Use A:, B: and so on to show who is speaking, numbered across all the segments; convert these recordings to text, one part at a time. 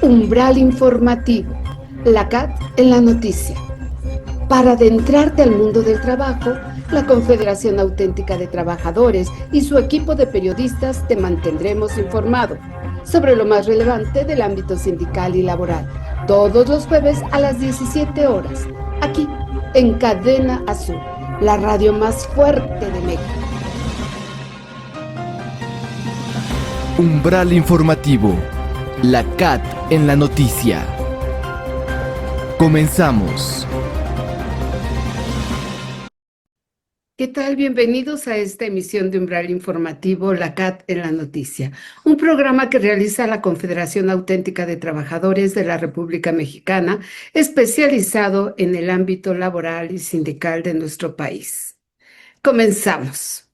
A: Umbral informativo, la CAT en la noticia. Para adentrarte al mundo del trabajo, la Confederación Auténtica de Trabajadores y su equipo de periodistas te mantendremos informado sobre lo más relevante del ámbito sindical y laboral, todos los jueves a las 17 horas, aquí en Cadena Azul, la radio más fuerte de México.
B: Umbral informativo, la CAT en la noticia. Comenzamos.
A: ¿Qué tal? Bienvenidos a esta emisión de Umbral Informativo, la CAT en la noticia, un programa que realiza la Confederación Auténtica de Trabajadores de la República Mexicana, especializado en el ámbito laboral y sindical de nuestro país. Comenzamos.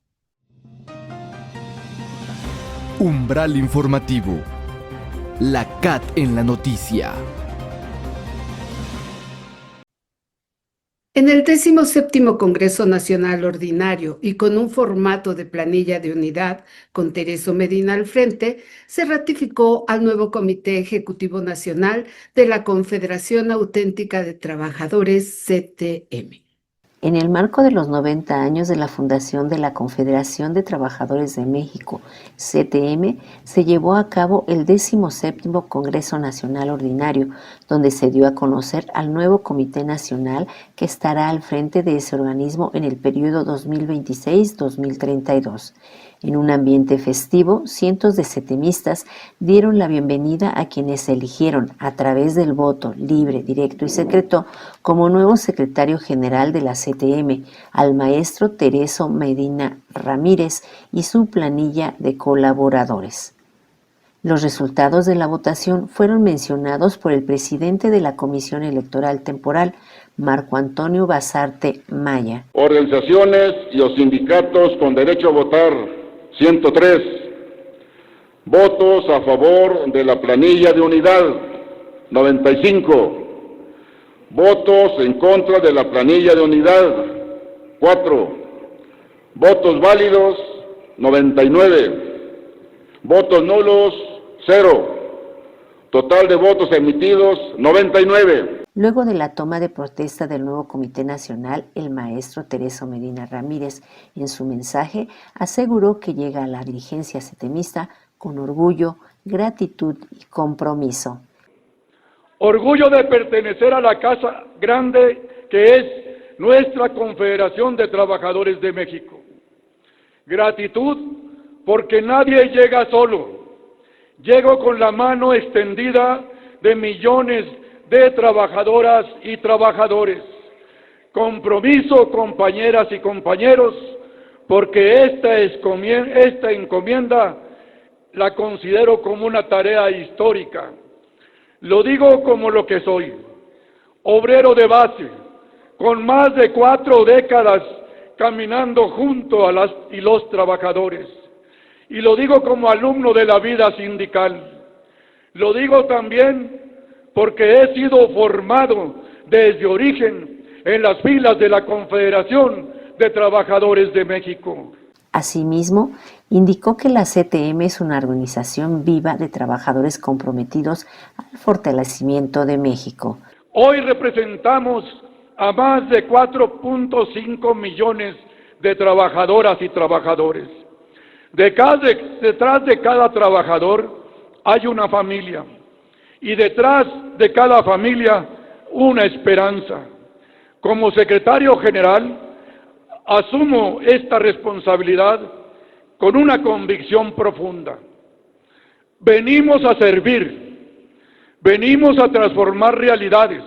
B: Umbral informativo, la CAT en la noticia.
A: En el 17º Congreso Nacional Ordinario y con un formato de planilla de unidad con Tereso Medina al frente, se ratificó al nuevo Comité Ejecutivo Nacional de la Confederación Auténtica de Trabajadores, CTM.
C: En el marco de los 90 años de la fundación de la Confederación de Trabajadores de México, CTM, se llevó a cabo el 17º Congreso Nacional Ordinario, donde se dio a conocer al nuevo Comité Nacional que estará al frente de ese organismo en el periodo 2026-2032. En un ambiente festivo, cientos de CTMistas dieron la bienvenida a quienes se eligieron a través del voto libre, directo y secreto como nuevo secretario general de la CTM, al maestro Tereso Medina Ramírez y su planilla de colaboradores. Los resultados de la votación fueron mencionados por el presidente de la Comisión Electoral Temporal, Marco Antonio Basarte Maya.
D: Organizaciones y los sindicatos con derecho a votar, 103. Votos a favor de la planilla de unidad, 95. Votos en contra de la planilla de unidad, 4. Votos válidos, 99. Votos nulos, 0. Total de votos emitidos, 99.
C: Luego de la toma de protesta del nuevo Comité Nacional, el maestro Tereso Medina Ramírez, en su mensaje, aseguró que llega a la dirigencia CTMista con orgullo, gratitud y compromiso.
E: Orgullo de pertenecer a la casa grande que es nuestra Confederación de Trabajadores de México. Gratitud porque nadie llega solo. Llego con la mano extendida de millones de trabajadoras y trabajadores. Compromiso, compañeras y compañeros, porque esta encomienda la considero como una tarea histórica. Lo digo como lo que soy, obrero de base, con más de 4 décadas caminando junto a las y los trabajadores. Y lo digo como alumno de la vida sindical. Lo digo también porque he sido formado desde origen en las filas de la Confederación de Trabajadores de México.
C: Asimismo, indicó que la CTM es una organización viva de trabajadores comprometidos al fortalecimiento de México.
E: Hoy representamos a más de 4.5 millones de trabajadoras y trabajadores. Detrás de cada trabajador hay una familia y detrás de cada familia una esperanza. Como secretario general, asumo esta responsabilidad con una convicción profunda. Venimos a servir, venimos a transformar realidades,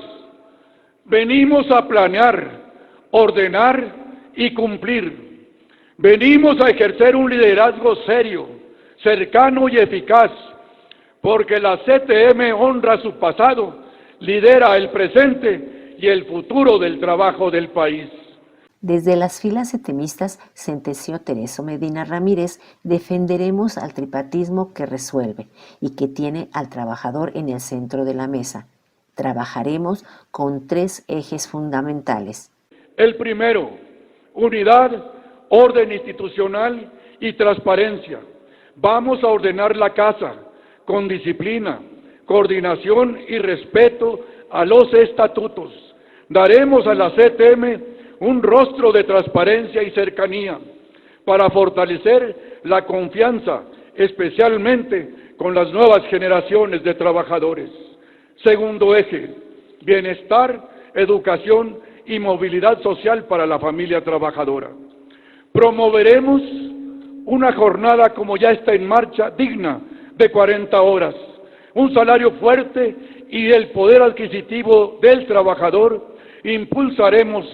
E: venimos a planear, ordenar y cumplir. Venimos a ejercer un liderazgo serio, cercano y eficaz, porque la CTM honra su pasado, lidera el presente y el futuro del trabajo del país.
C: Desde las filas CTMistas, sentenció Tereso Medina Ramírez, defenderemos al tripartismo que resuelve y que tiene al trabajador en el centro de la mesa. Trabajaremos con 3 ejes fundamentales.
E: El primero, unidad, orden institucional y transparencia. Vamos a ordenar la casa con disciplina, coordinación y respeto a los estatutos. Daremos a la CTM un rostro de transparencia y cercanía para fortalecer la confianza, especialmente con las nuevas generaciones de trabajadores. Segundo eje, bienestar, educación y movilidad social para la familia trabajadora. Promoveremos una jornada, como ya está en marcha, digna de 40 horas, un salario fuerte y el poder adquisitivo del trabajador. Impulsaremos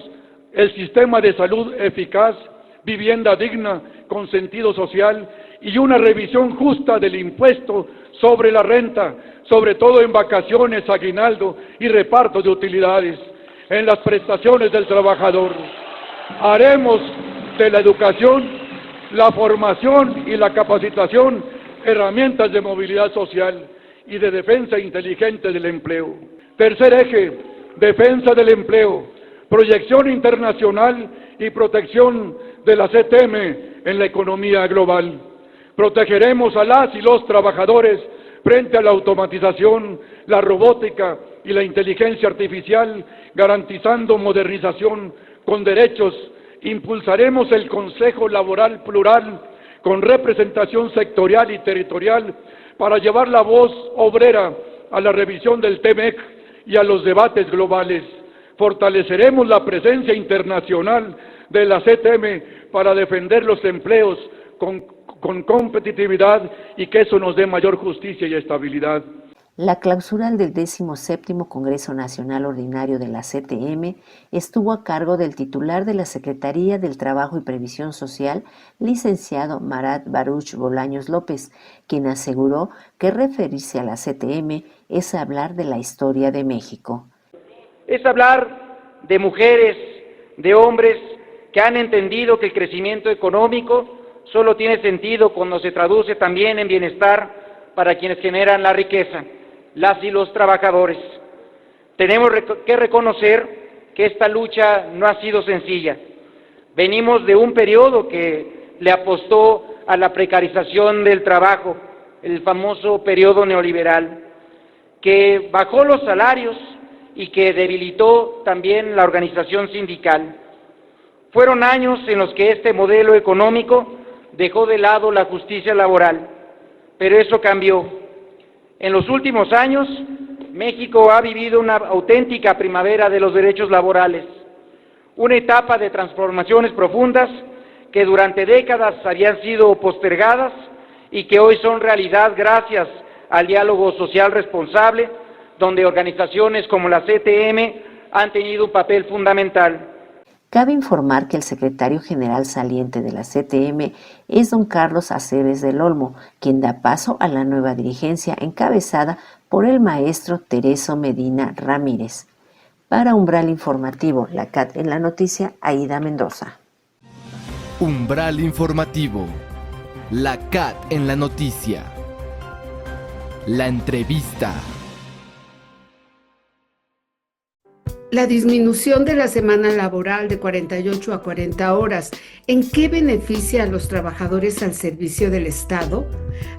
E: el sistema de salud eficaz, vivienda digna con sentido social y una revisión justa del impuesto sobre la renta, sobre todo en vacaciones, aguinaldo y reparto de utilidades, en las prestaciones del trabajador. Haremos de la educación, la formación y la capacitación herramientas de movilidad social y de defensa inteligente del empleo. Tercer eje, defensa del empleo, proyección internacional y protección de la CTM en la economía global. Protegeremos a las y los trabajadores frente a la automatización, la robótica y la inteligencia artificial, garantizando modernización con derechos. Impulsaremos el Consejo Laboral Plural con representación sectorial y territorial para llevar la voz obrera a la revisión del TEMEC y a los debates globales. Fortaleceremos la presencia internacional de la CTM para defender los empleos con competitividad y que eso nos dé mayor justicia y estabilidad.
C: La clausura del 17º Congreso Nacional Ordinario de la CTM estuvo a cargo del titular de la Secretaría del Trabajo y Previsión Social, licenciado Marat Baruch Bolaños López, quien aseguró que referirse a la CTM es hablar de la historia de México.
F: Es hablar de mujeres, de hombres que han entendido que el crecimiento económico solo tiene sentido cuando se traduce también en bienestar para quienes generan la riqueza, las y los trabajadores. Tenemos que reconocer que esta lucha no ha sido sencilla. Venimos de un periodo que le apostó a la precarización del trabajo, el famoso periodo neoliberal, que bajó los salarios y que debilitó también la organización sindical. Fueron años en los que este modelo económico dejó de lado la justicia laboral, pero eso cambió. En los últimos años, México ha vivido una auténtica primavera de los derechos laborales, una etapa de transformaciones profundas que durante décadas habían sido postergadas y que hoy son realidad gracias al diálogo social responsable, donde organizaciones como la CTM han tenido un papel fundamental.
C: Cabe informar que el secretario general saliente de la CTM es don Carlos Aceves del Olmo, quien da paso a la nueva dirigencia encabezada por el maestro Tereso Medina Ramírez. Para Umbral Informativo, la CAT en la noticia, Aida Mendoza.
B: Umbral Informativo, la CAT en la noticia. La entrevista.
A: La disminución de la semana laboral de 48 a 40 horas, ¿en qué beneficia a los trabajadores al servicio del Estado?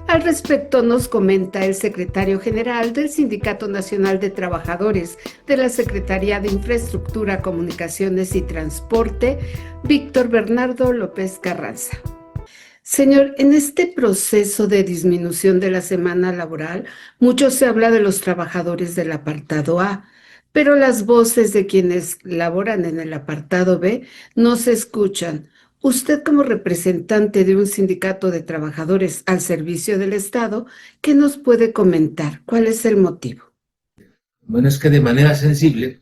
A: Al respecto nos comenta el secretario general del Sindicato Nacional de Trabajadores de la Secretaría de Infraestructura, Comunicaciones y Transporte, Víctor Bernardo López Carranza. Señor, en este proceso de disminución de la semana laboral, mucho se habla de los trabajadores del apartado A, pero las voces de quienes laboran en el apartado B no se escuchan. Usted, como representante de un sindicato de trabajadores al servicio del Estado, ¿qué nos puede comentar? ¿Cuál es el motivo?
G: Bueno, es que de manera sensible,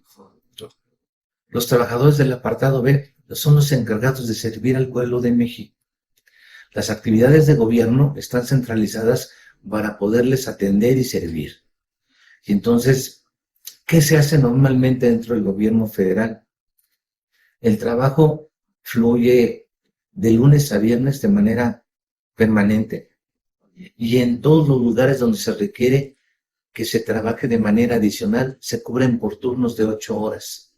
G: los trabajadores del apartado B son los encargados de servir al pueblo de México. Las actividades de gobierno están centralizadas para poderles atender y servir. Y entonces, ¿qué se hace normalmente dentro del gobierno federal? El trabajo fluye de lunes a viernes de manera permanente y en todos los lugares donde se requiere que se trabaje de manera adicional se cubren por turnos de 8 horas.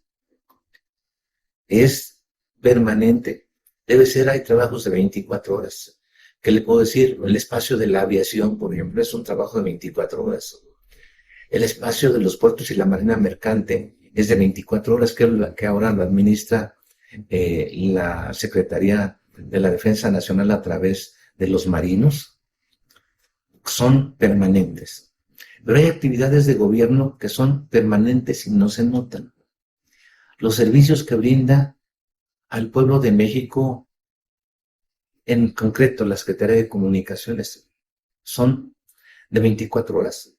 G: Es permanente. Debe ser, hay trabajos de 24 horas. ¿Qué le puedo decir? El espacio de la aviación, por ejemplo, es un trabajo de 24 horas. El espacio de los puertos y la marina mercante es de 24 horas, que ahora lo administra la Secretaría de la Defensa Nacional a través de los marinos. Son permanentes. Pero hay actividades de gobierno que son permanentes y no se notan. Los servicios que brinda al pueblo de México, en concreto la Secretaría de Comunicaciones, son de 24 horas.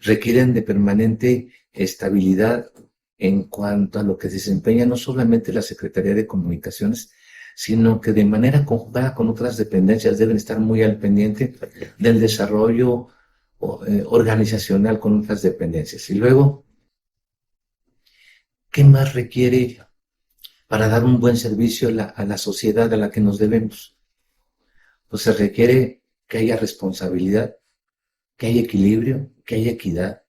G: Requieren de permanente estabilidad en cuanto a lo que desempeña no solamente la Secretaría de Comunicaciones, sino que de manera conjugada con otras dependencias deben estar muy al pendiente del desarrollo organizacional con otras dependencias. Y luego, ¿qué más requiere para dar un buen servicio a la sociedad a la que nos debemos? Pues se requiere que haya responsabilidad, que haya equilibrio, que haya equidad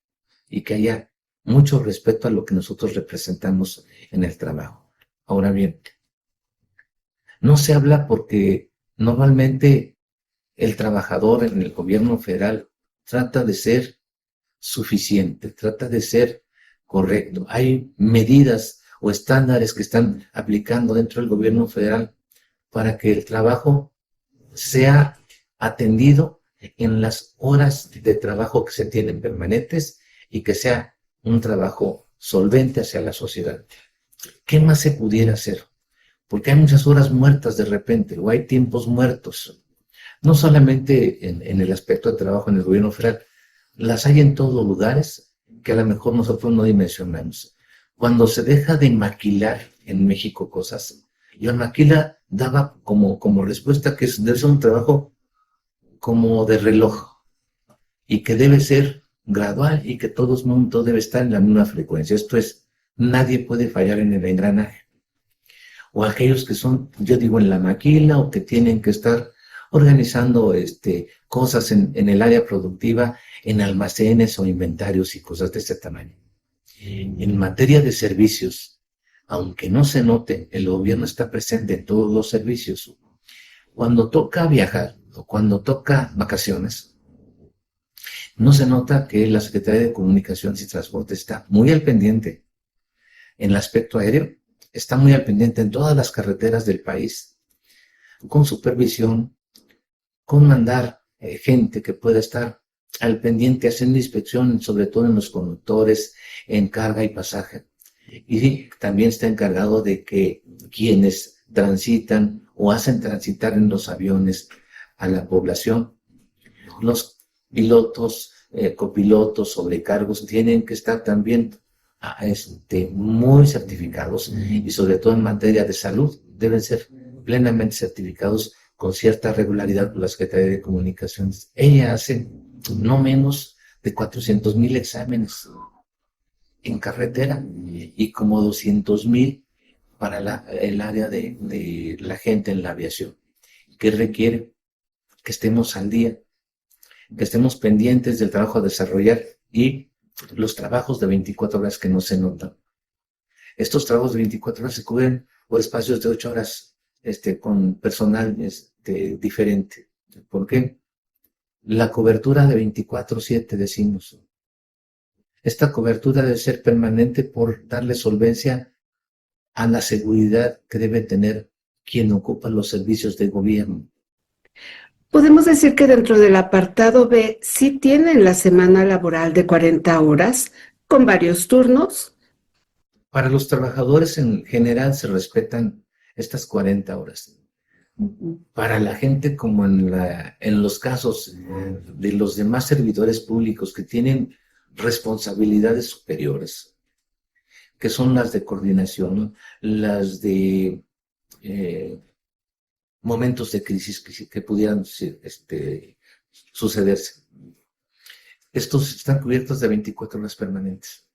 G: y que haya mucho respeto a lo que nosotros representamos en el trabajo. Ahora bien, no se habla porque normalmente el trabajador en el gobierno federal trata de ser suficiente, trata de ser correcto. Hay medidas o estándares que están aplicando dentro del gobierno federal para que el trabajo sea atendido en las horas de trabajo que se tienen permanentes y que sea un trabajo solvente hacia la sociedad. ¿Qué más se pudiera hacer? Porque hay muchas horas muertas de repente, o hay tiempos muertos. No solamente en el aspecto de trabajo en el gobierno federal, las hay en todos lugares que a lo mejor nosotros no dimensionamos. Cuando se deja de maquilar en México cosas, y el maquila daba como respuesta que debe ser un trabajo como de reloj, y que debe ser gradual y que todo el mundo debe estar en la misma frecuencia. Esto es, nadie puede fallar en el engranaje. O aquellos que son, yo digo, en la maquila o que tienen que estar organizando cosas en el área productiva, en almacenes o inventarios y cosas de este tamaño. En materia de servicios, aunque no se note, el gobierno está presente en todos los servicios. Cuando toca viajar o cuando toca vacaciones, no se nota que la Secretaría de Comunicaciones y Transporte está muy al pendiente en el aspecto aéreo, está muy al pendiente en todas las carreteras del país, con supervisión, con mandar gente que pueda estar al pendiente haciendo inspección, sobre todo en los conductores, en carga y pasaje. Y también está encargado de que quienes transitan o hacen transitar en los aviones a la población, los pilotos, copilotos, sobrecargos, tienen que estar también muy certificados y sobre todo en materia de salud deben ser plenamente certificados con cierta regularidad por la Secretaría de Comunicaciones. Ella hace no menos de 400,000 exámenes en carretera y como 200,000 para el área de la gente en la aviación, que requiere que estemos al día, que estemos pendientes del trabajo a desarrollar y los trabajos de 24 horas que no se notan. Estos trabajos de 24 horas se cubren por espacios de 8 horas con personal diferente. ¿Por qué? La cobertura de 24/7 decimos. Esta cobertura debe ser permanente por darle solvencia a la seguridad que debe tener quien ocupa los servicios de gobierno.
A: Podemos decir que dentro del apartado B sí tienen la semana laboral de 40 horas con varios turnos.
G: Para los trabajadores en general se respetan estas 40 horas. Para la gente, como en los casos de los demás servidores públicos que tienen responsabilidades superiores, que son las de coordinación, las de momentos de crisis que pudieran sucederse. Estos están cubiertos de 24 horas permanentes.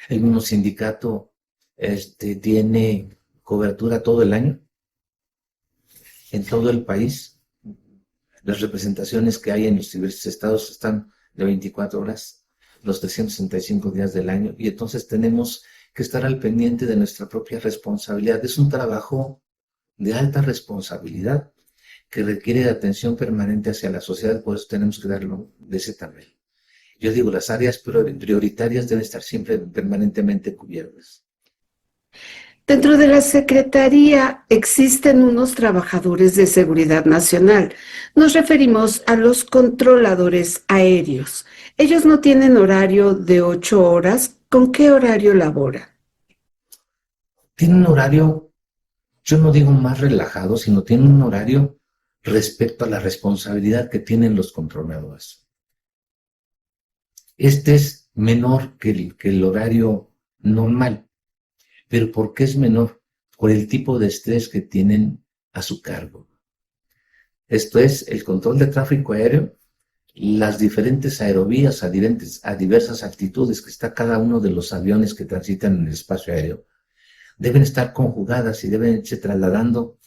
G: El mismo sindicato tiene cobertura todo el año, en todo el país. Las representaciones que hay en los diversos estados están de 24 horas, los 365 días del año, y entonces tenemos que estar al pendiente de nuestra propia responsabilidad. Es un trabajo de alta responsabilidad que requiere de atención permanente hacia la sociedad, por eso tenemos que darlo de ese tamaño. Yo digo, las áreas prioritarias deben estar siempre permanentemente cubiertas.
A: Dentro de la Secretaría existen unos trabajadores de seguridad nacional. Nos referimos a los controladores aéreos. Ellos no tienen horario de 8 horas. ¿Con qué horario laboran?
G: Tienen un horario, yo no digo más relajado, sino tienen un horario respecto a la responsabilidad que tienen los controladores. Este es menor que el horario normal. ¿Pero por qué es menor? Por el tipo de estrés que tienen a su cargo. Esto es el control de tráfico aéreo, las diferentes aerovías a diversas altitudes que está cada uno de los aviones que transitan en el espacio aéreo, deben estar conjugadas y deben irse trasladando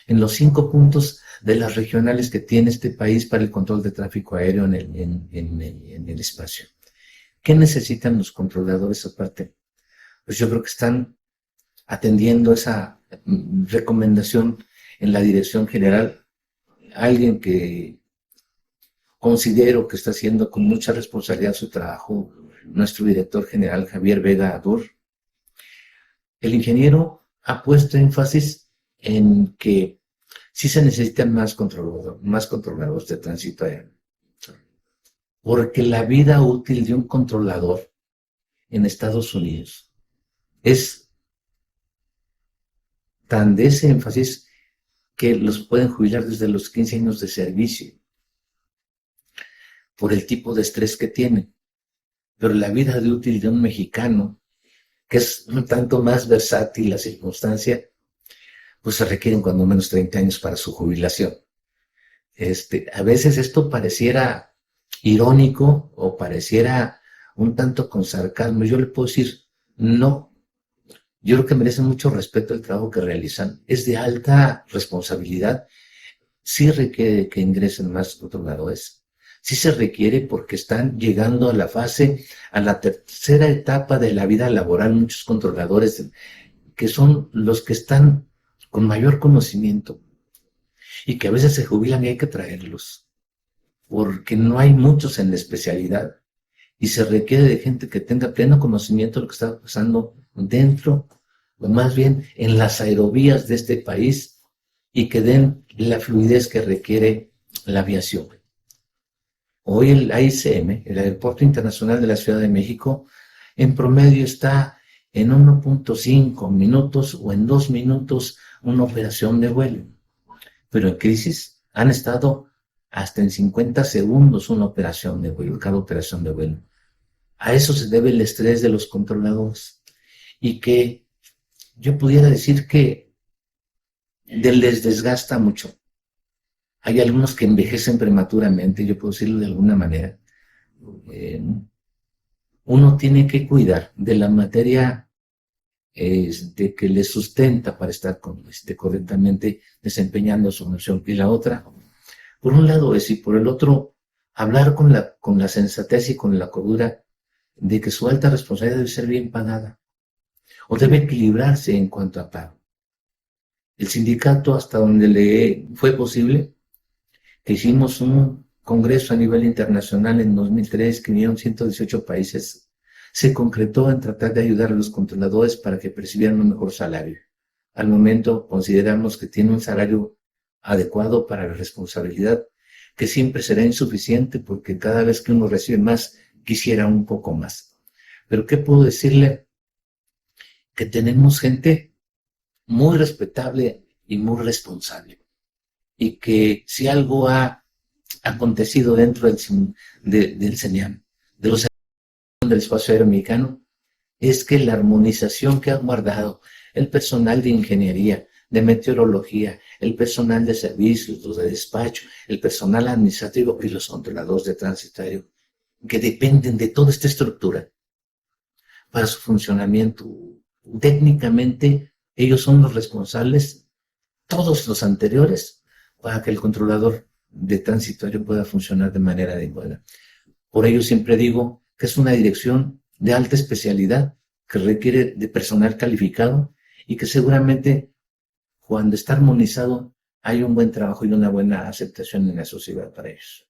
G: en los 5 puntos de las regionales que tiene este país para el control de tráfico aéreo en el espacio. ¿Qué necesitan los controladores aparte? Pues yo creo que están atendiendo esa recomendación en la dirección general. Alguien que considero que está haciendo con mucha responsabilidad su trabajo, nuestro director general Javier Vega Adur. El ingeniero ha puesto énfasis en que sí se necesitan más controladores de tránsito aéreo, porque la vida útil de un controlador en Estados Unidos es tan de ese énfasis que los pueden jubilar desde los 15 años de servicio por el tipo de estrés que tienen. Pero la vida de útil de un mexicano, que es un tanto más versátil la circunstancia, pues se requieren cuando menos 30 años para su jubilación. A veces esto pareciera irónico o pareciera un tanto con sarcasmo. Yo le puedo decir, no. Yo creo que merecen mucho respeto el trabajo que realizan. Es de alta responsabilidad. Sí requiere que ingresen más controladores. Sí se requiere porque están llegando a la tercera etapa de la vida laboral, muchos controladores que son los que están con mayor conocimiento y que a veces se jubilan y hay que traerlos porque no hay muchos en la especialidad y se requiere de gente que tenga pleno conocimiento de lo que está pasando dentro, o más bien en las aerovías de este país y que den la fluidez que requiere la aviación. Hoy el AICM, el Aeropuerto Internacional de la Ciudad de México, en promedio está en 1.5 minutos o en 2 minutos una operación de vuelo. Pero en crisis han estado hasta en 50 segundos una operación de vuelo, cada operación de vuelo. A eso se debe el estrés de los controladores. Y que yo pudiera decir que les desgasta mucho. Hay algunos que envejecen prematuramente, yo puedo decirlo de alguna manera. Uno tiene que cuidar de la materia de que les sustenta para estar correctamente desempeñando su función. Y la otra, por un lado es, y por el otro, hablar con la sensatez y con la cordura de que su alta responsabilidad debe ser bien pagada o debe equilibrarse en cuanto a pago. El sindicato, hasta donde le fue posible, que hicimos un congreso a nivel internacional en 2003, que vinieron 118 países, se concretó en tratar de ayudar a los controladores para que percibieran un mejor salario. Al momento consideramos que tiene un salario adecuado para la responsabilidad, que siempre será insuficiente porque cada vez que uno recibe más, quisiera un poco más. Pero ¿qué puedo decirle? Que tenemos gente muy respetable y muy responsable. Y que si algo ha acontecido dentro del CENIAM, del espacio aéreo mexicano, es que la armonización que ha guardado el personal de ingeniería, de meteorología, el personal de servicios, los de despacho, el personal administrativo y los controladores de tránsito aéreo, que dependen de toda esta estructura para su funcionamiento. Técnicamente, ellos son los responsables, todos los anteriores, para que el controlador de tránsito aéreo pueda funcionar de manera adecuada. Por ello siempre digo que es una dirección de alta especialidad que requiere de personal calificado y que seguramente cuando está armonizado hay un buen trabajo y una buena aceptación en la sociedad para ellos.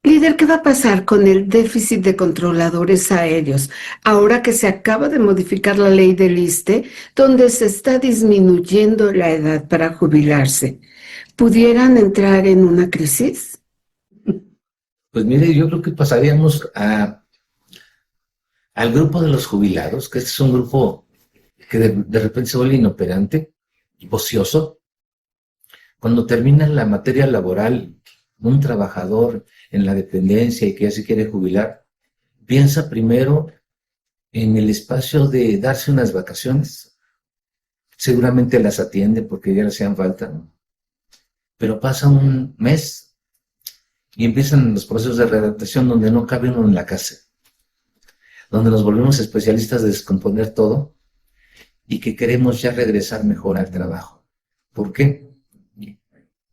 A: Líder, ¿qué va a pasar con el déficit de controladores aéreos ahora que se acaba de modificar la ley del ISSSTE, donde se está disminuyendo la edad para jubilarse? ¿Pudieran entrar en una crisis?
G: Pues mire, yo creo que pasaríamos al grupo de los jubilados, que este es un grupo que de repente se vuelve inoperante, ocioso. Cuando termina la materia laboral, un trabajador en la dependencia y que ya se quiere jubilar, piensa primero en el espacio de darse unas vacaciones. Seguramente las atiende porque ya le hacían falta, ¿no? Pero pasa un mes y empiezan los procesos de readaptación donde no cabe uno en la casa, donde nos volvemos especialistas de descomponer todo y que queremos ya regresar mejor al trabajo. ¿Por qué?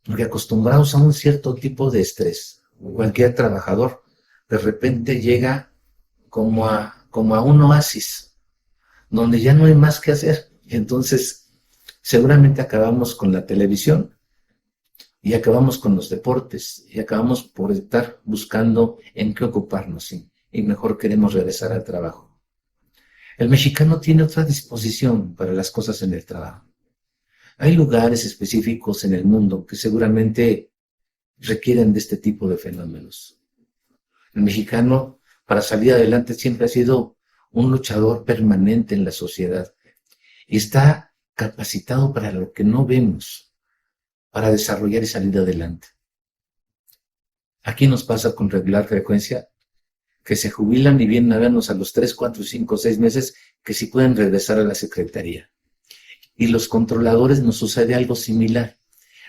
G: Porque acostumbrados a un cierto tipo de estrés, cualquier trabajador de repente llega como a un oasis, donde ya no hay más que hacer. Entonces, seguramente acabamos con la televisión y acabamos con los deportes y acabamos por estar buscando en qué ocuparnos, ¿sí? Y mejor queremos regresar al trabajo. El mexicano tiene otra disposición para las cosas en el trabajo. Hay lugares específicos en el mundo que seguramente requieren de este tipo de fenómenos. El mexicano, para salir adelante, siempre ha sido un luchador permanente en la sociedad y está capacitado para lo que no vemos, para desarrollar y salir adelante. Aquí nos pasa con regular frecuencia que se jubilan y vienen a vernos a los 3, 4, 5, 6 meses que sí pueden regresar a la secretaría. Y los controladores nos sucede algo similar,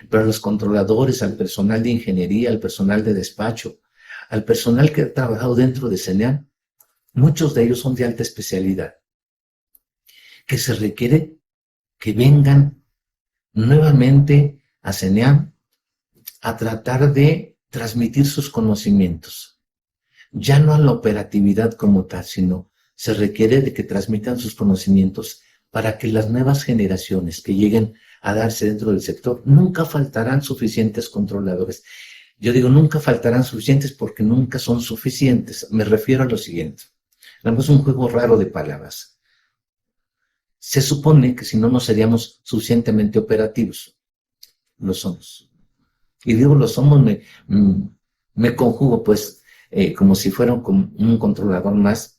G: pero a los controladores, al personal de ingeniería, al personal de despacho, al personal que ha trabajado dentro de CENEAM, muchos de ellos son de alta especialidad, que se requiere que vengan nuevamente a CENEAM a tratar de transmitir sus conocimientos, ya no a la operatividad como tal, sino se requiere de que transmitan sus conocimientos para que las nuevas generaciones que lleguen a darse dentro del sector, nunca faltarán suficientes controladores. Yo digo nunca faltarán suficientes porque nunca son suficientes. Me refiero a lo siguiente. Es un juego raro de palabras. Se supone que si no, no seríamos suficientemente operativos. Lo somos. Y digo lo somos, me conjugo pues como si fuera un controlador más,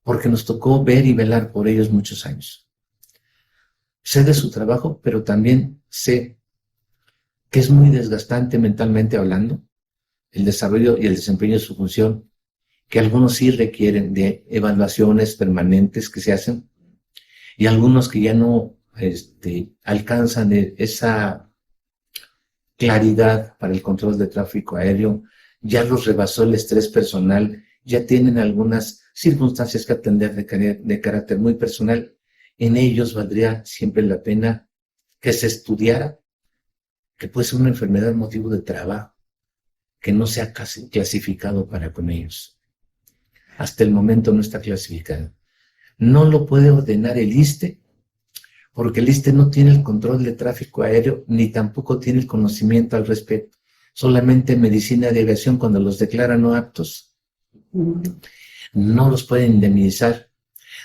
G: porque nos tocó ver y velar por ellos muchos años. Sé de su trabajo, pero también sé que es muy desgastante mentalmente hablando el desarrollo y el desempeño de su función, que algunos sí requieren de evaluaciones permanentes que se hacen y algunos que ya no alcanzan esa claridad para el control de tráfico aéreo, ya los rebasó el estrés personal, ya tienen algunas circunstancias que atender de carácter muy personal. En ellos valdría siempre la pena que se estudiara que puede ser una enfermedad motivo de trabajo, que no sea casi clasificado para con ellos. Hasta el momento no está clasificado. No lo puede ordenar el ISSSTE, porque el ISSSTE no tiene el control de tráfico aéreo, ni tampoco tiene el conocimiento al respecto. Solamente medicina de aviación, cuando los declara no aptos, no los pueden indemnizar,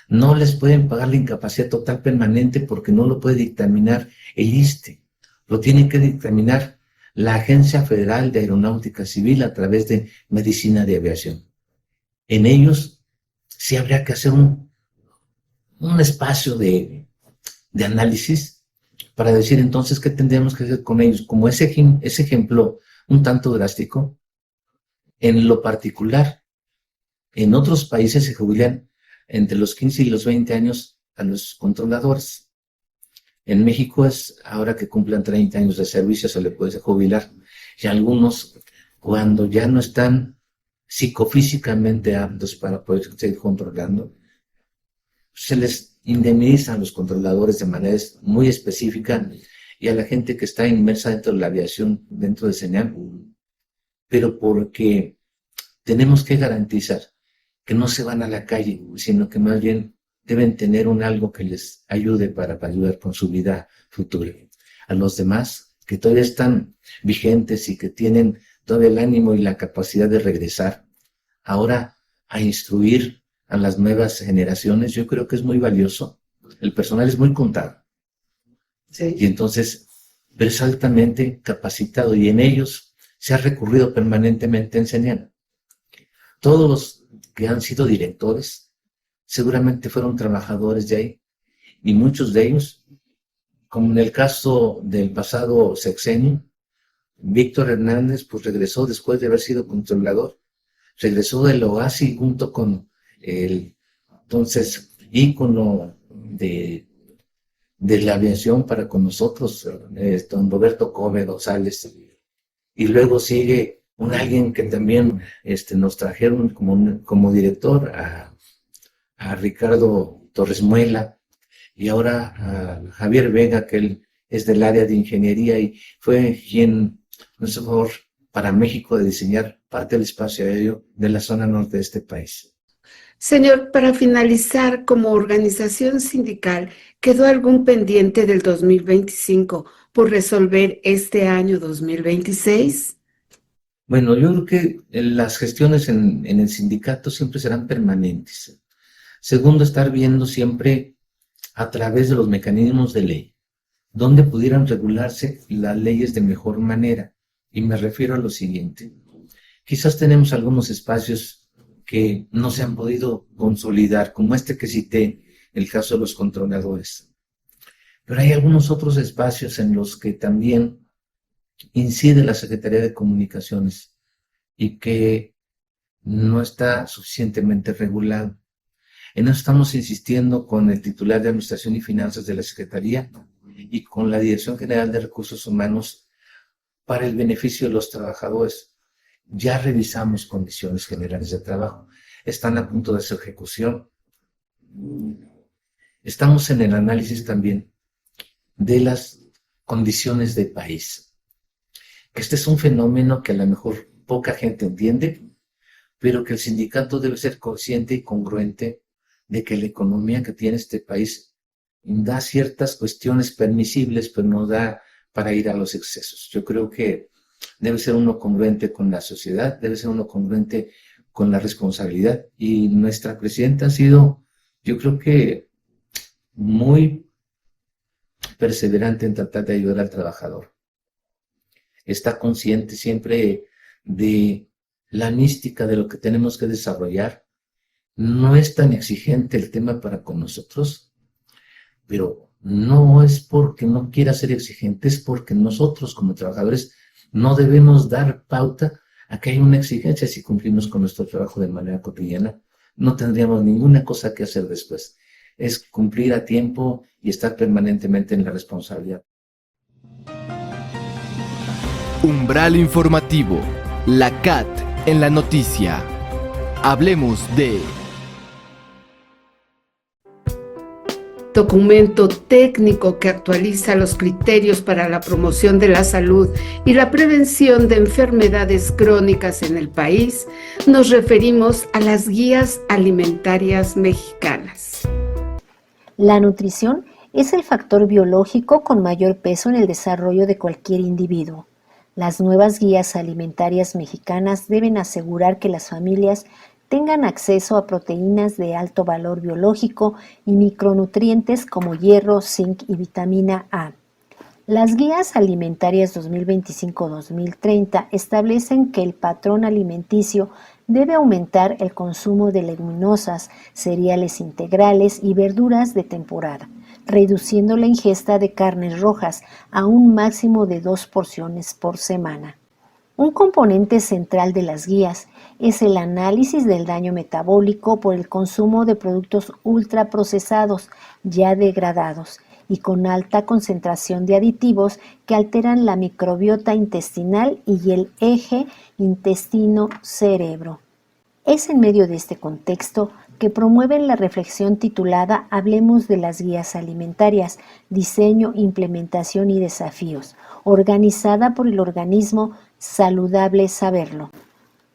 G: no les pueden pagar la incapacidad total permanente porque no lo puede dictaminar el ISSSTE, lo tiene que dictaminar la Agencia Federal de Aeronáutica Civil a través de medicina de aviación. En ellos sí habría que hacer un espacio de análisis para decir entonces qué tendríamos que hacer con ellos, como ese ejemplo un tanto drástico. En lo particular, en otros países se jubilan entre los 15 y los 20 años a los controladores. En México ahora que cumplan 30 años de servicio se le puede jubilar. Y algunos, cuando ya no están psicofísicamente aptos para poder seguir controlando, se les indemniza a los controladores de manera muy específica y a la gente que está inmersa dentro de la aviación, dentro de CENEAM, pero porque tenemos que garantizar que no se van a la calle, sino que más bien deben tener algo que les ayude para ayudar con su vida futura. A los demás, que todavía están vigentes y que tienen todavía el ánimo y la capacidad de regresar ahora a instruir a las nuevas generaciones, yo creo que es muy valioso. El personal es muy contado. Sí. Y entonces, pero es altamente capacitado y en ellos se ha recurrido permanentemente a enseñar. Todos los que han sido directores seguramente fueron trabajadores de ahí y muchos de ellos, como en el caso del pasado sexenio, Víctor Hernández pues regresó después de haber sido controlador, regresó del OASI junto con el entonces ícono de la aviación para con nosotros, don Roberto Cove González, y luego sigue alguien que también nos trajeron como director a Ricardo Torres Muela, y ahora a Javier Vega, que él es del área de ingeniería y fue quien nos hizo favor para México de diseñar parte del espacio aéreo de la zona norte de este país.
A: Señor, para finalizar, como organización sindical, ¿quedó algún pendiente del 2025 por resolver este año 2026?
G: Bueno, yo creo que las gestiones en el sindicato siempre serán permanentes. Segundo, estar viendo siempre a través de los mecanismos de ley, donde pudieran regularse las leyes de mejor manera. Y me refiero a lo siguiente. Quizás tenemos algunos espacios que no se han podido consolidar, como este que cité, el caso de los controladores. Pero hay algunos otros espacios en los que también incide la Secretaría de Comunicaciones y que no está suficientemente regulado. En eso estamos insistiendo con el titular de Administración y Finanzas de la Secretaría y con la Dirección General de Recursos Humanos para el beneficio de los trabajadores. Ya revisamos condiciones generales de trabajo, están a punto de su ejecución. Estamos en el análisis también de las condiciones de país. Este es un fenómeno que a lo mejor poca gente entiende, pero que el sindicato debe ser consciente y congruente de que la economía que tiene este país da ciertas cuestiones permisibles, pero no da para ir a los excesos. Yo creo que debe ser uno congruente con la sociedad, debe ser uno congruente con la responsabilidad. Y nuestra presidenta ha sido, yo creo que, muy perseverante en tratar de ayudar al trabajador. Está consciente siempre de la mística de lo que tenemos que desarrollar. No es tan exigente el tema para con nosotros, pero no es porque no quiera ser exigente, es porque nosotros como trabajadores no debemos dar pauta a que haya una exigencia. Si cumplimos con nuestro trabajo de manera cotidiana, no tendríamos ninguna cosa que hacer después. Es cumplir a tiempo y estar permanentemente en la responsabilidad.
B: Umbral informativo. La CAT en la noticia. Hablemos de...
A: Documento técnico que actualiza los criterios para la promoción de la salud y la prevención de enfermedades crónicas en el país, nos referimos a las guías alimentarias mexicanas.
C: La nutrición es el factor biológico con mayor peso en el desarrollo de cualquier individuo. Las nuevas guías alimentarias mexicanas deben asegurar que las familias tengan acceso a proteínas de alto valor biológico y micronutrientes como hierro, zinc y vitamina A. Las guías alimentarias 2025-2030 establecen que el patrón alimenticio debe aumentar el consumo de leguminosas, cereales integrales y verduras de temporada, reduciendo la ingesta de carnes rojas a un máximo de 2 porciones por semana. Un componente central de las guías es el análisis del daño metabólico por el consumo de productos ultraprocesados ya degradados y con alta concentración de aditivos que alteran la microbiota intestinal y el eje intestino-cerebro. Es en medio de este contexto que promueven la reflexión titulada Hablemos de las guías alimentarias, diseño, implementación y desafíos, organizada por el organismo Saludable Saberlo.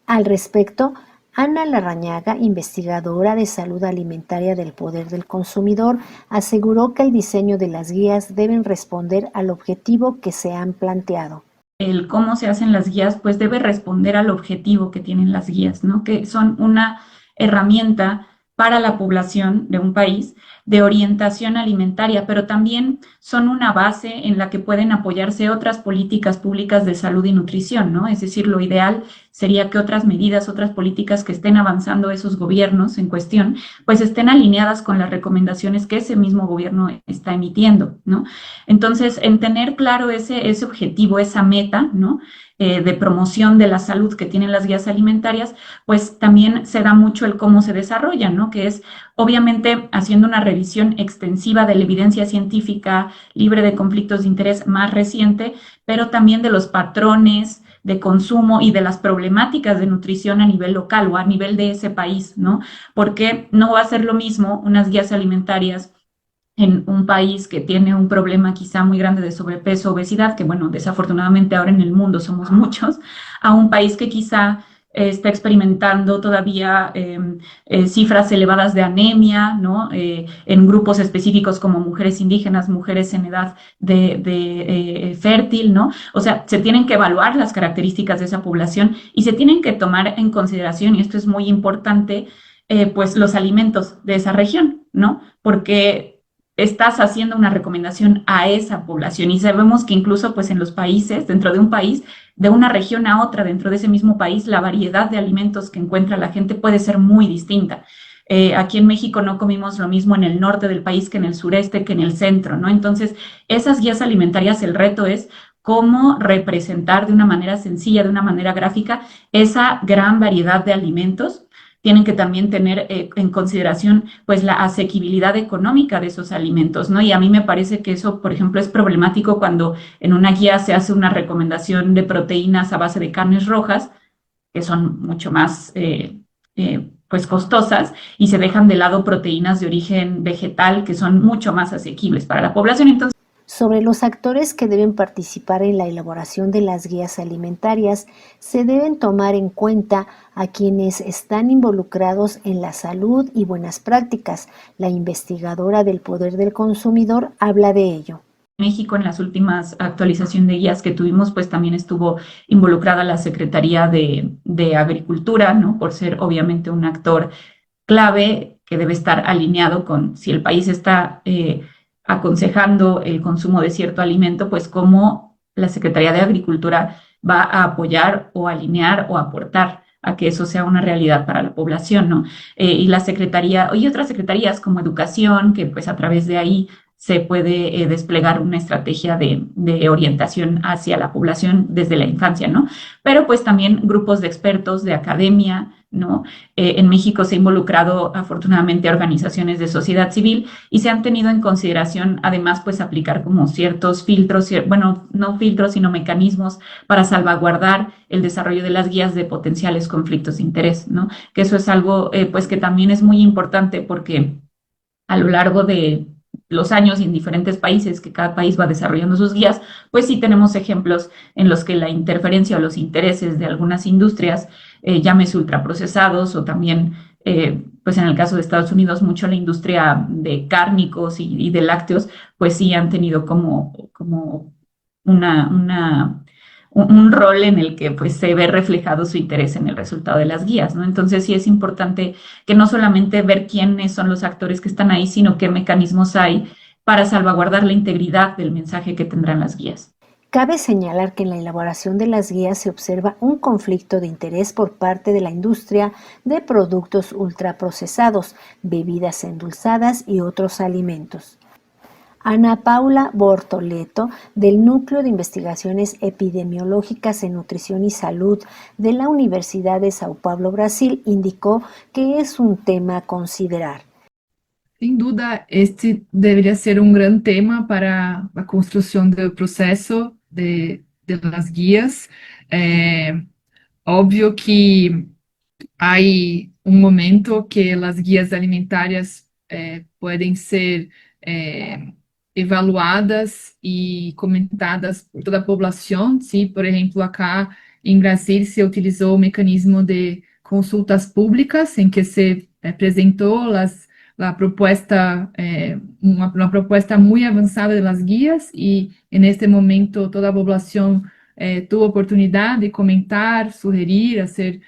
C: Al respecto, Ana Larrañaga, investigadora de salud alimentaria del Poder del Consumidor, aseguró que el diseño de las guías deben responder al objetivo que se han planteado.
H: el cómo se hacen las guías, pues debe responder al objetivo que tienen las guías, ¿no? Que son una herramienta para la población de un país de orientación alimentaria, pero también son una base en la que pueden apoyarse otras políticas públicas de salud y nutrición, ¿no? Es decir, lo ideal sería que otras medidas, otras políticas que estén avanzando esos gobiernos en cuestión, pues estén alineadas con las recomendaciones que ese mismo gobierno está emitiendo, ¿no? Entonces, en tener claro ese objetivo, esa meta, ¿no? De promoción de la salud que tienen las guías alimentarias, pues también se da mucho el cómo se desarrollan, ¿no? Que es obviamente haciendo una revisión extensiva de la evidencia científica libre de conflictos de interés más reciente, pero también de los patrones de consumo y de las problemáticas de nutrición a nivel local o a nivel de ese país, ¿no? Porque no va a ser lo mismo unas guías alimentarias en un país que tiene un problema quizá muy grande de sobrepeso, obesidad, que bueno, desafortunadamente ahora en el mundo somos muchos, a un país que quizá está experimentando todavía cifras elevadas de anemia, ¿no? En grupos específicos como mujeres indígenas, mujeres en edad de fértil, ¿no? O sea, se tienen que evaluar las características de esa población y se tienen que tomar en consideración, y esto es muy importante, pues los alimentos de esa región, ¿no? Porque estás haciendo una recomendación a esa población y sabemos que incluso pues en los países, dentro de un país, de una región a otra, dentro de ese mismo país, la variedad de alimentos que encuentra la gente puede ser muy distinta. Aquí en México no comimos lo mismo en el norte del país que en el sureste, que en el centro, ¿no? Entonces, esas guías alimentarias, el reto es cómo representar de una manera sencilla, de una manera gráfica, esa gran variedad de alimentos. Tienen que también tener en consideración pues la asequibilidad económica de esos alimentos, ¿no? Y a mí me parece que eso, por ejemplo, es problemático cuando en una guía se hace una recomendación de proteínas a base de carnes rojas, que son mucho más pues costosas, y se dejan de lado proteínas de origen vegetal que son mucho más asequibles para la población. Entonces,
C: sobre los actores que deben participar en la elaboración de las guías alimentarias, se deben tomar en cuenta a quienes están involucrados en la salud y buenas prácticas. La investigadora del Poder del Consumidor habla de ello.
H: México, en las últimas actualizaciones de guías que tuvimos, pues también estuvo involucrada la Secretaría de Agricultura, ¿no? Por ser obviamente un actor clave que debe estar alineado con si el país está aconsejando el consumo de cierto alimento, pues cómo la Secretaría de Agricultura va a apoyar o alinear o aportar a que eso sea una realidad para la población, ¿no? Y la Secretaría, y otras secretarías como Educación, que pues a través de ahí se puede desplegar una estrategia de orientación hacia la población desde la infancia, ¿no? Pero pues también grupos de expertos de academia, ¿no? En México se ha involucrado afortunadamente a organizaciones de sociedad civil y se han tenido en consideración además pues aplicar como ciertos filtros, bueno, no filtros, sino mecanismos para salvaguardar el desarrollo de las guías de potenciales conflictos de interés, ¿no? Que eso es algo pues que también es muy importante porque a lo largo de los años y en diferentes países, que cada país va desarrollando sus guías, pues sí tenemos ejemplos en los que la interferencia o los intereses de algunas industrias, llámese ultraprocesados o también, pues en el caso de Estados Unidos, mucho la industria de cárnicos y de lácteos, pues sí han tenido como un rol en el que pues se ve reflejado su interés en el resultado de las guías, ¿no? Entonces sí es importante que no solamente ver quiénes son los actores que están ahí, sino qué mecanismos hay para salvaguardar la integridad del mensaje que tendrán las guías.
C: Cabe señalar que en la elaboración de las guías se observa un conflicto de interés por parte de la industria de productos ultraprocesados, bebidas endulzadas y otros alimentos. Ana Paula Bortoleto, del Núcleo de Investigaciones Epidemiológicas en Nutrición y Salud de la Universidad de Sao Paulo, Brasil, indicó que es un tema a considerar.
I: Sem duda, este deveria ser um grande tema para a construção do processo de las guias. É óbvio que há um momento que as guias alimentárias podem ser evaluadas e comentadas por toda a população. Sim, por exemplo, acá em Brasil se utilizou o mecanismo de consultas públicas, em que se apresentou a propuesta, uma proposta muito avançada das guias, e neste momento toda a população tuvo oportunidad de comentar, sugerir, hacer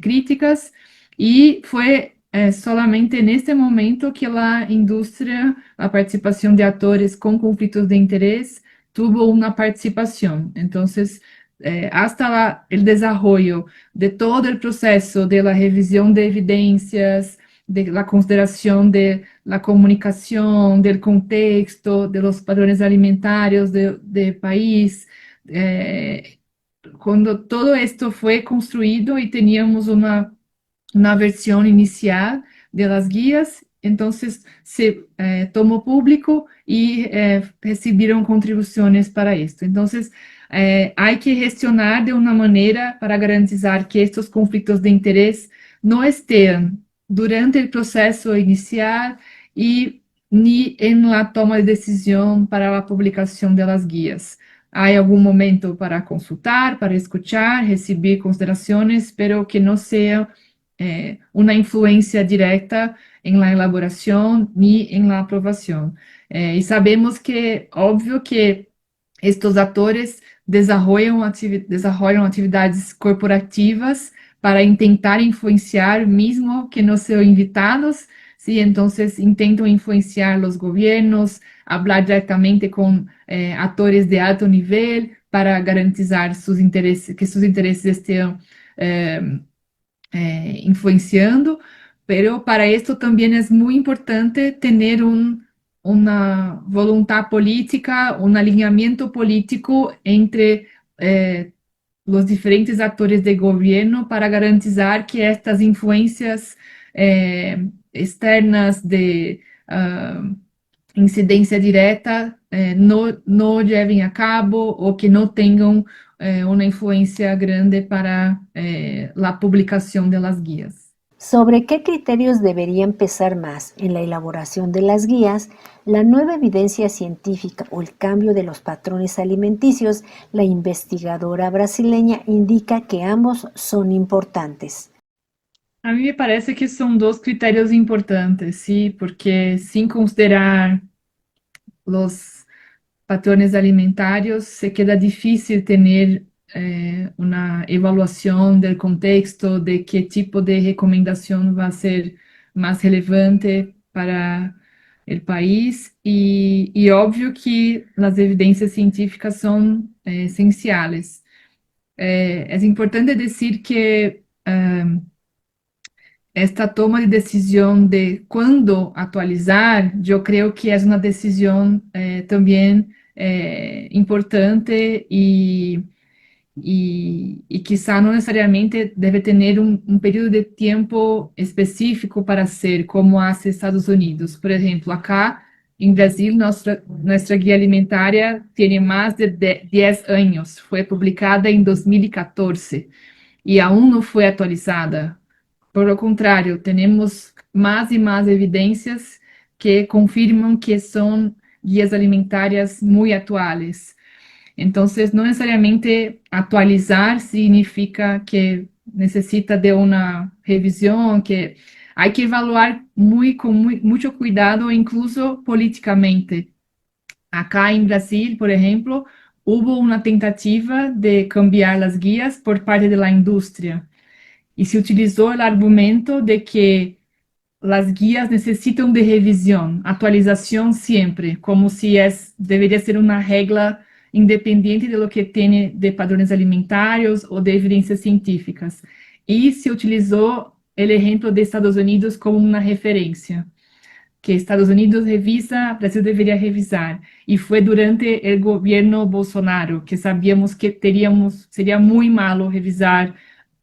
I: críticas, y fue solamente en este momento que la industria, la participación de actores con conflictos de interés, tuvo una participación. Entonces, hasta el desarrollo de todo el proceso de la revisión de evidencias, de la consideración de la comunicación, del contexto, de los patrones alimentarios del país, cuando todo esto fue construido y teníamos una versión inicial de las guías, entonces se tomó público y recibieron contribuciones para esto. Entonces, hay que gestionar de una manera para garantizar que estos conflictos de interés no estén durante el proceso inicial y ni en la toma de decisión para la publicación de las guías. Hay algún momento para consultar, para escuchar, recibir consideraciones, pero que no sea una influencia directa en la elaboración ni en la aprobación. Y sabemos que, obvio que estos actores desarrollam atividades corporativas para tentar influenciar, mesmo que não sejam invitados, ¿sí? Entonces intentam influenciar os governos, falar diretamente com atores de alto nível para garantizar seus interesses, que seus interesses estejam influenciando, pero para esto también es muy importante tener una voluntad política, un alineamiento político entre los diferentes actores de gobierno para garantizar que estas influencias externas de incidencia directa no lleven a cabo o que no tengan una influencia grande para la publicación de las guías.
C: ¿Sobre qué criterios deberían pesar más en la elaboración de las guías? La nueva evidencia científica o el cambio de los patrones alimenticios, la investigadora brasileña indica que ambos son importantes.
I: A mí me parece que son dos criterios importantes, sí, porque sin considerar los patrones alimentarios se queda difícil tener una evaluación del contexto, de qué tipo de recomendación va a ser más relevante para el país, y obvio que las evidencias científicas son esenciales. Es importante decir que esta toma de decisión de cuándo actualizar, yo creo que es una decisión también importante y quizá no necesariamente debe tener un periodo de tiempo específico para hacer, como hace Estados Unidos. Por ejemplo, acá en Brasil, nuestra guía alimentaria tiene más de 10 años, fue publicada en 2014 y aún no fue actualizada. Por lo contrario, tenemos más y más evidencias que confirman que son guías alimentarias muy actuales. Entonces, no necesariamente actualizar significa que necesita de una revisión, que hay que evaluar con mucho cuidado, incluso políticamente. Acá en Brasil, por ejemplo, hubo una tentativa de cambiar las guías por parte de la industria. Y se utilizó el argumento de que las guías necesitan de revisión, actualización siempre, como si debería ser una regla independiente de lo que tiene de padrões alimentarios o de evidencias científicas. Y se utilizó el ejemplo de Estados Unidos como una referencia, que Estados Unidos revisa, Brasil debería revisar. Y fue durante el gobierno Bolsonaro que sabíamos que sería muy malo revisar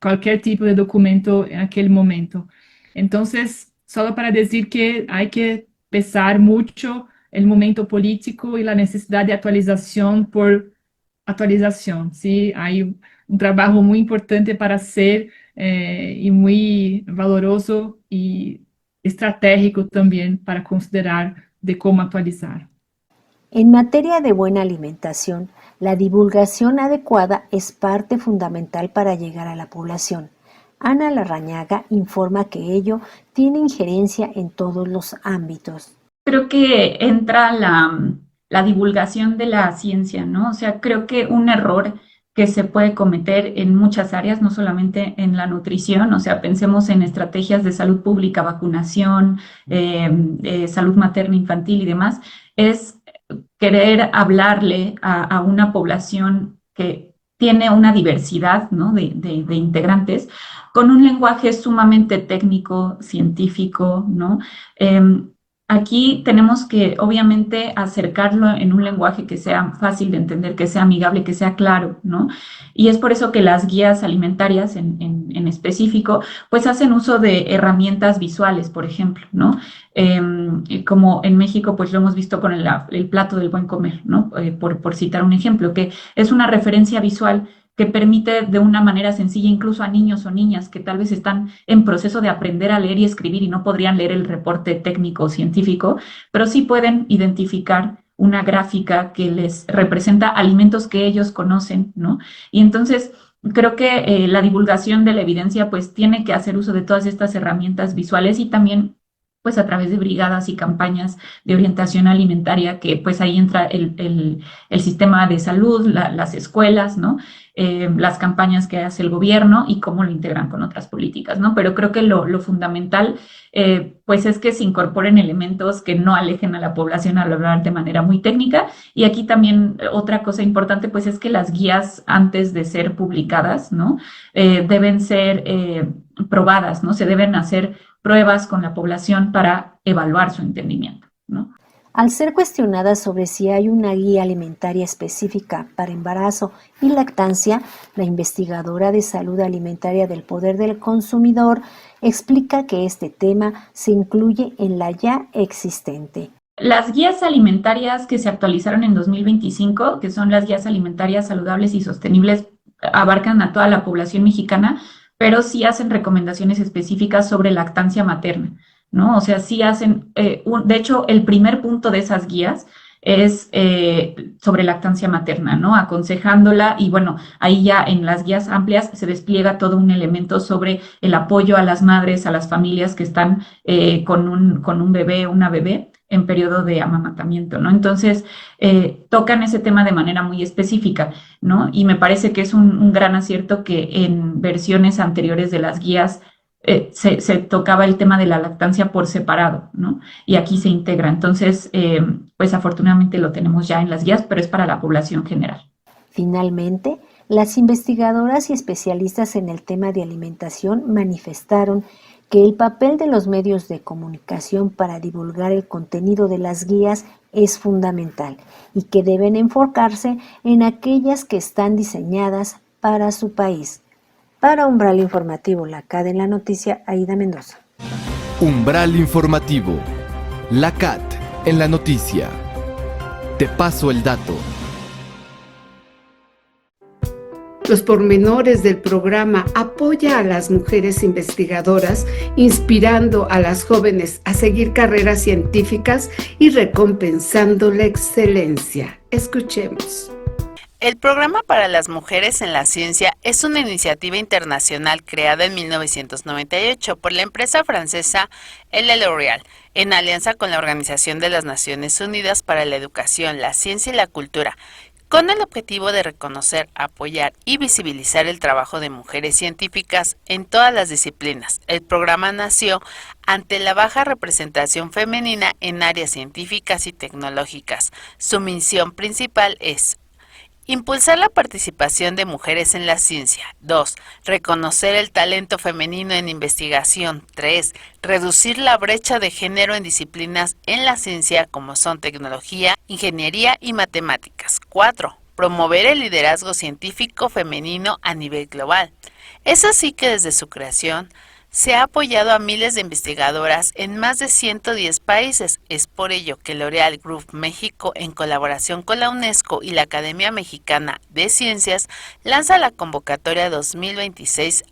I: cualquier tipo de documento en aquel momento. Entonces, solo para decir que hay que pesar mucho el momento político y la necesidad de actualización por actualización, ¿sí? Hay un trabajo muy importante para hacer y muy valoroso y estratégico también para considerar de cómo actualizar.
C: En materia de buena alimentación, la divulgación adecuada es parte fundamental para llegar a la población. Ana Larrañaga informa que ello tiene injerencia en todos los ámbitos.
H: Creo que entra la la divulgación de la ciencia, ¿no? O sea, creo que un error que se puede cometer en muchas áreas, no solamente en la nutrición, o sea, pensemos en estrategias de salud pública, vacunación, salud materna, infantil y demás, es querer hablarle a una población que tiene una diversidad, ¿no?, de integrantes, con un lenguaje sumamente técnico, científico, ¿no? Aquí tenemos que, obviamente, acercarlo en un lenguaje que sea fácil de entender, que sea amigable, que sea claro, ¿no? Y es por eso que las guías alimentarias en específico, pues hacen uso de herramientas visuales, por ejemplo, ¿no? Como en México, pues lo hemos visto con el plato del buen comer, ¿no? Por citar un ejemplo, que es una referencia visual que permite de una manera sencilla incluso a niños o niñas que tal vez están en proceso de aprender a leer y escribir y no podrían leer el reporte técnico o científico, pero sí pueden identificar una gráfica que les representa alimentos que ellos conocen, ¿no? Y entonces creo que la divulgación de la evidencia pues tiene que hacer uso de todas estas herramientas visuales y también pues a través de brigadas y campañas de orientación alimentaria, que pues ahí entra el sistema de salud, las escuelas, ¿no? Las campañas que hace el gobierno y cómo lo integran con otras políticas, ¿no? Pero creo que lo fundamental, pues es que se incorporen elementos que no alejen a la población al hablar de manera muy técnica. Y aquí también otra cosa importante, pues es que las guías antes de ser publicadas, ¿no? Deben ser probadas, ¿no? Se deben hacer pruebas con la población para evaluar su entendimiento, ¿no?
C: Al ser cuestionada sobre si hay una guía alimentaria específica para embarazo y lactancia, la investigadora de salud alimentaria del Poder del Consumidor explica que este tema se incluye en la ya existente.
H: Las guías alimentarias que se actualizaron en 2025, que son las guías alimentarias saludables y sostenibles, abarcan a toda la población mexicana, pero sí hacen recomendaciones específicas sobre lactancia materna, ¿no? O sea, sí hacen, de hecho, el primer punto de esas guías es sobre lactancia materna, ¿no? Aconsejándola y bueno, ahí ya en las guías amplias se despliega todo un elemento sobre el apoyo a las madres, a las familias que están con un bebé, una bebé en periodo de amamantamiento, ¿no? Entonces, tocan ese tema de manera muy específica, ¿no? Y me parece que es un gran acierto que en versiones anteriores de las guías se tocaba el tema de la lactancia por separado, ¿no? Y aquí se integra. Entonces, pues afortunadamente lo tenemos ya en las guías, pero es para la población general.
C: Finalmente, las investigadoras y especialistas en el tema de alimentación manifestaron que el papel de los medios de comunicación para divulgar el contenido de las guías es fundamental y que deben enfocarse en aquellas que están diseñadas para su país. Para Umbral Informativo, la CAT en la noticia, Aida Mendoza.
B: Umbral Informativo, la CAT en la noticia. Te paso el dato.
A: Los pormenores del programa apoya a las mujeres investigadoras, inspirando a las jóvenes a seguir carreras científicas y recompensando la excelencia. Escuchemos.
J: El Programa para las Mujeres en la Ciencia es una iniciativa internacional creada en 1998 por la empresa francesa L'Oréal, en alianza con la Organización de las Naciones Unidas para la Educación, la Ciencia y la Cultura, con el objetivo de reconocer, apoyar y visibilizar el trabajo de mujeres científicas en todas las disciplinas. El programa nació ante la baja representación femenina en áreas científicas y tecnológicas. Su misión principal es: impulsar la participación de mujeres en la ciencia. 2. Reconocer el talento femenino en investigación. 3. Reducir la brecha de género en disciplinas en la ciencia como son tecnología, ingeniería y matemáticas. 4. Promover el liderazgo científico femenino a nivel global. Es así que desde su creación se ha apoyado a miles de investigadoras en más de 110 países. Es por ello que L'Oréal Group México, en colaboración con la UNESCO y la Academia Mexicana de Ciencias, lanza la convocatoria 2026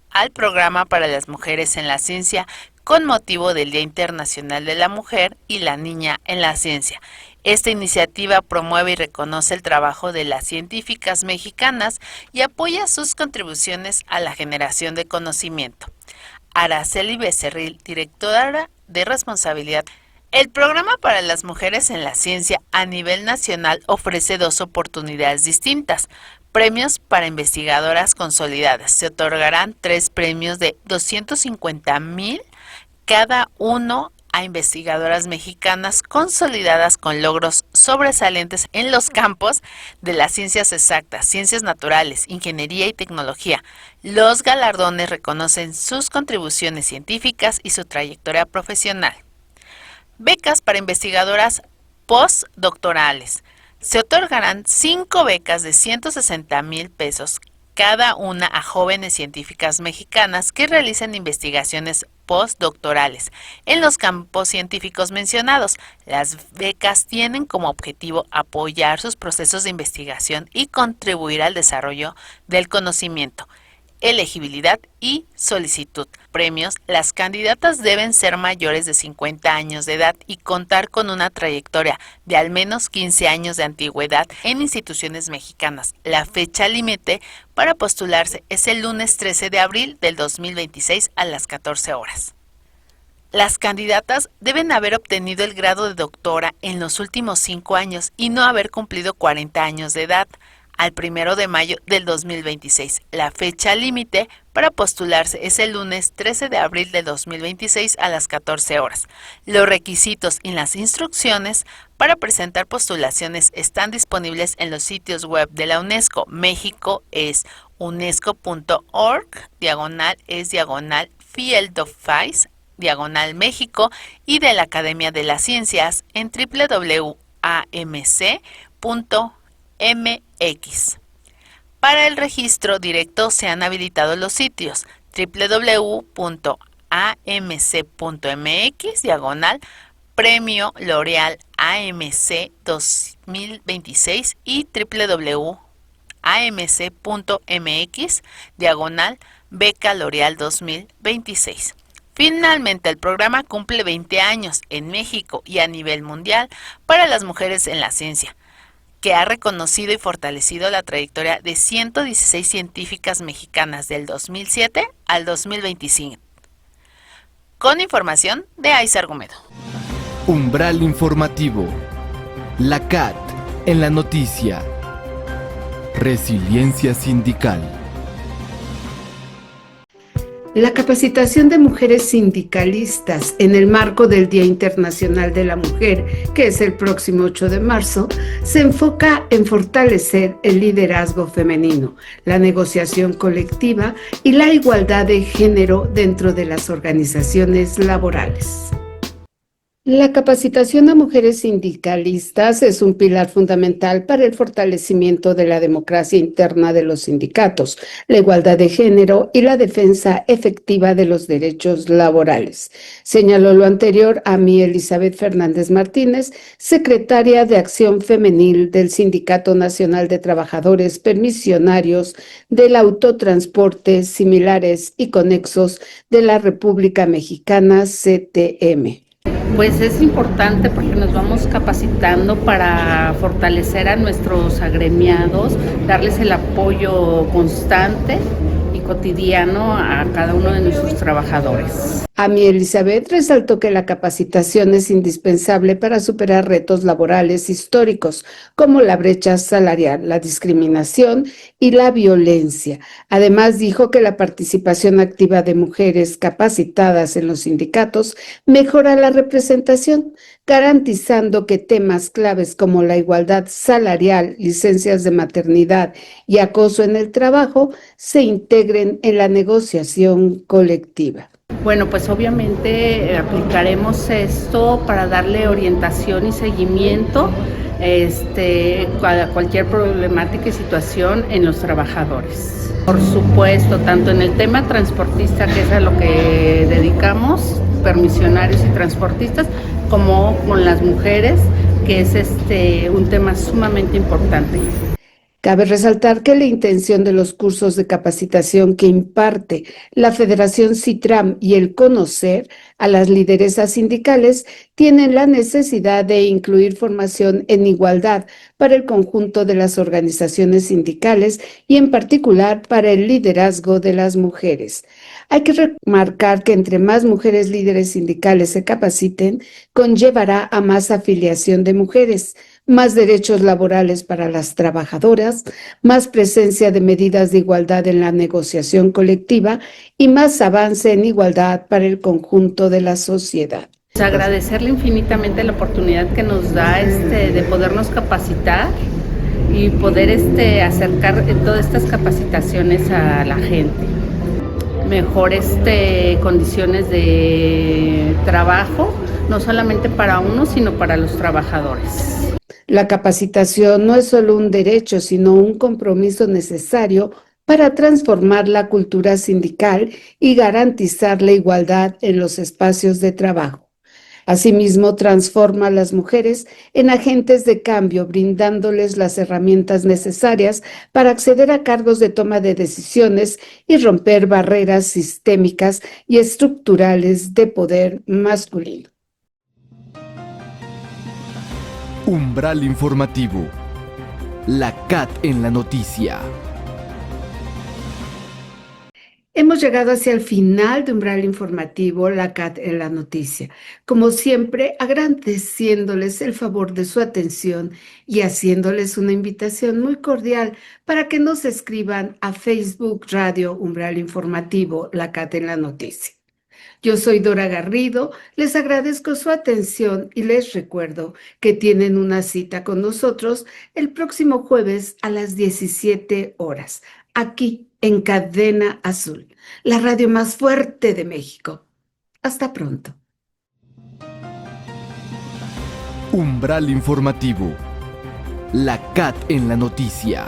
J: al Programa para las Mujeres en la Ciencia con motivo del Día Internacional de la Mujer y la Niña en la Ciencia. Esta iniciativa promueve y reconoce el trabajo de las científicas mexicanas y apoya sus contribuciones a la generación de conocimiento. Araceli Becerril, directora de Responsabilidad El Programa para las Mujeres en la Ciencia a nivel nacional ofrece dos oportunidades distintas. Premios para investigadoras consolidadas. Se otorgarán 3 premios de 250,000 cada uno a investigadoras mexicanas consolidadas con logros sobresalientes en los campos de las ciencias exactas, ciencias naturales, ingeniería y tecnología. Los galardones reconocen sus contribuciones científicas y su trayectoria profesional. Becas para investigadoras postdoctorales. Se otorgarán 5 becas de 160,000 pesos cada una a jóvenes científicas mexicanas que realicen investigaciones postdoctorales en los campos científicos mencionados. Las becas tienen como objetivo apoyar sus procesos de investigación y contribuir al desarrollo del conocimiento. Elegibilidad y solicitud. Premios. Las candidatas deben ser mayores de 50 años de edad y contar con una trayectoria de al menos 15 años de antigüedad en instituciones mexicanas. La fecha límite para postularse es el lunes 13 de abril del 2026 a las 14 horas. Las candidatas deben haber obtenido el grado de doctora en los últimos 5 años y no haber cumplido 40 años de edad al 1 de mayo del 2026. La fecha límite para postularse es el lunes 13 de abril del 2026 a las 14 horas. Los requisitos y las instrucciones para presentar postulaciones están disponibles en los sitios web de la UNESCO. México es unesco.org/Field of Face /México y de la Academia de las Ciencias en www.amc.mx. Para el registro directo se han habilitado los sitios www.amc.mx/Premio L'Oreal AMC 2026 y www.amc.mx/Beca L'Oreal 2026. Finalmente, el programa cumple 20 años en México y a nivel mundial para las mujeres en la ciencia, que ha reconocido y fortalecido la trayectoria de 116 científicas mexicanas del 2007 al 2025. Con información de Aiza Argumedo.
B: Umbral informativo. La CAT en la noticia. Resiliencia sindical.
A: La capacitación de mujeres sindicalistas en el marco del Día Internacional de la Mujer, que es el próximo 8 de marzo, se enfoca en fortalecer el liderazgo femenino, la negociación colectiva y la igualdad de género dentro de las organizaciones laborales. La capacitación a mujeres sindicalistas es un pilar fundamental para el fortalecimiento de la democracia interna de los sindicatos, la igualdad de género y la defensa efectiva de los derechos laborales. Señaló lo anterior Ami Elizabeth Fernández Martínez, secretaria de Acción Femenil del Sindicato Nacional de Trabajadores Permisionarios del Autotransporte, Similares y Conexos de la República Mexicana, CTM.
K: Pues es importante porque nos vamos capacitando para fortalecer a nuestros agremiados, darles el apoyo constante y cotidiano a cada uno de nuestros trabajadores.
A: Ami Elizabeth resaltó que la capacitación es indispensable para superar retos laborales históricos como la brecha salarial, la discriminación y la violencia. Además, dijo que la participación activa de mujeres capacitadas en los sindicatos mejora la representación, garantizando que temas claves como la igualdad salarial, licencias de maternidad y acoso en el trabajo se integren en la negociación colectiva.
K: Bueno, pues obviamente aplicaremos esto para darle orientación y seguimiento a cualquier problemática y situación en los trabajadores. Por supuesto, tanto en el tema transportista, que es a lo que dedicamos, permisionarios y transportistas, como con las mujeres, que es un tema sumamente importante.
A: Cabe resaltar que la intención de los cursos de capacitación que imparte la Federación CITRAM y el conocer a las lideresas sindicales tienen la necesidad de incluir formación en igualdad para el conjunto de las organizaciones sindicales y en particular para el liderazgo de las mujeres. Hay que remarcar que entre más mujeres líderes sindicales se capaciten, conllevará a más afiliación de mujeres, más derechos laborales para las trabajadoras, más presencia de medidas de igualdad en la negociación colectiva y más avance en igualdad para el conjunto de la sociedad.
K: Agradecerle infinitamente la oportunidad que nos da de podernos capacitar y poder acercar todas estas capacitaciones a la gente. Mejores condiciones de trabajo, no solamente para uno, sino para los trabajadores.
A: La capacitación no es solo un derecho, sino un compromiso necesario para transformar la cultura sindical y garantizar la igualdad en los espacios de trabajo. Asimismo, transforma a las mujeres en agentes de cambio, brindándoles las herramientas necesarias para acceder a cargos de toma de decisiones y romper barreras sistémicas y estructurales de poder masculino.
B: Umbral informativo. La CAT en la noticia.
A: Hemos llegado hacia el final de Umbral Informativo, la CAT en la noticia. Como siempre, agradeciéndoles el favor de su atención y haciéndoles una invitación muy cordial para que nos escriban a Facebook Radio Umbral Informativo, la CAT en la noticia. Yo soy Dora Garrido, les agradezco su atención y les recuerdo que tienen una cita con nosotros el próximo jueves a las 17 horas, aquí en Cadena Azul, la radio más fuerte de México. Hasta pronto.
B: Umbral informativo. La CAT en la noticia.